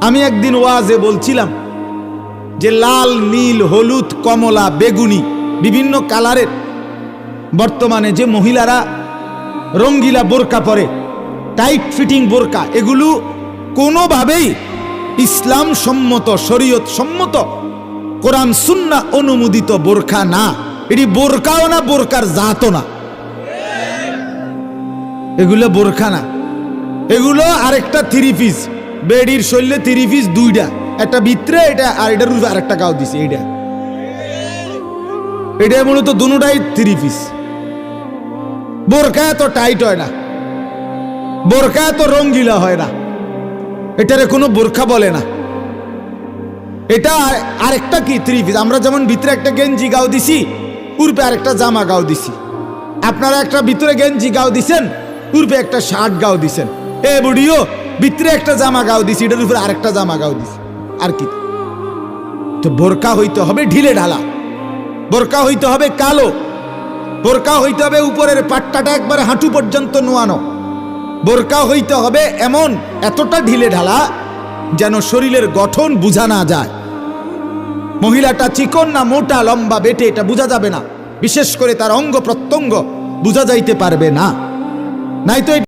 আমি একদিন ওয়াজে বলছিলাম যে লাল, নীল, হলুদ, কমলা, বেগুনি বিভিন্ন কালারের বর্তমানে যে মহিলারা রঙ্গিলা বোরকা পরে, টাইট ফিটিং বোরকা, এগুলো কোনোভাবেই ইসলাম সম্মত, শরীয়ত সম্মত, কোরআন সুন্নাহ অনুমোদিত বোরকা না। এটি বোরকাও না, বোরকার জাতও না, এগুলো বোরকা না। এগুলো আরেকটা থ্রি পিস, বেডির শরীরে থ্রি পিস দুইটা, একটা ভিতরে এটা আর এটার উপরে আরেকটা গাও দিছে। এটা মূলত দুটাই থ্রি পিস। বোরকা এত টাইট হয় না, বোরকা এত রঙ্গিলা হয় না, এটারে কোনো বোরকা বলে না। এটা আরেকটা কি থ্রি পিস। আমরা যেমন ভিতরে একটা গেঞ্জি গাও দিছি, পূর্বে আরেকটা জামা গাও দিছি। আপনারা একটা ভিতরে গেঞ্জি গাও দিছেন, পূর্বে একটা শার্ট গাও দিছেন। এ বুড়িও ভিতরে একটা জামা গাও দিছি, এটার উপরে আরেকটা জামা গাও দিছি। আর কি? তো বোরকা হইতে হবে ঢিলে ঢালা, বোরকা হইতে হবে কালো, বোরকা হইতে হবে উপরের পাট্টাটা একবারে হাঁটু পর্যন্ত নোয়ানো, বোরকা হইতে হবে এমন এতটা ঢিলে ঢালা যেন শরীরের গঠন বোঝা না যায়। মহিলাটা চিকন না মোটা, লম্বা, বেটে, এটা বোঝা যাবে না। বিশেষ করে তার অঙ্গ প্রত্যঙ্গ বোঝা যাইতে পারবে না। নাই তো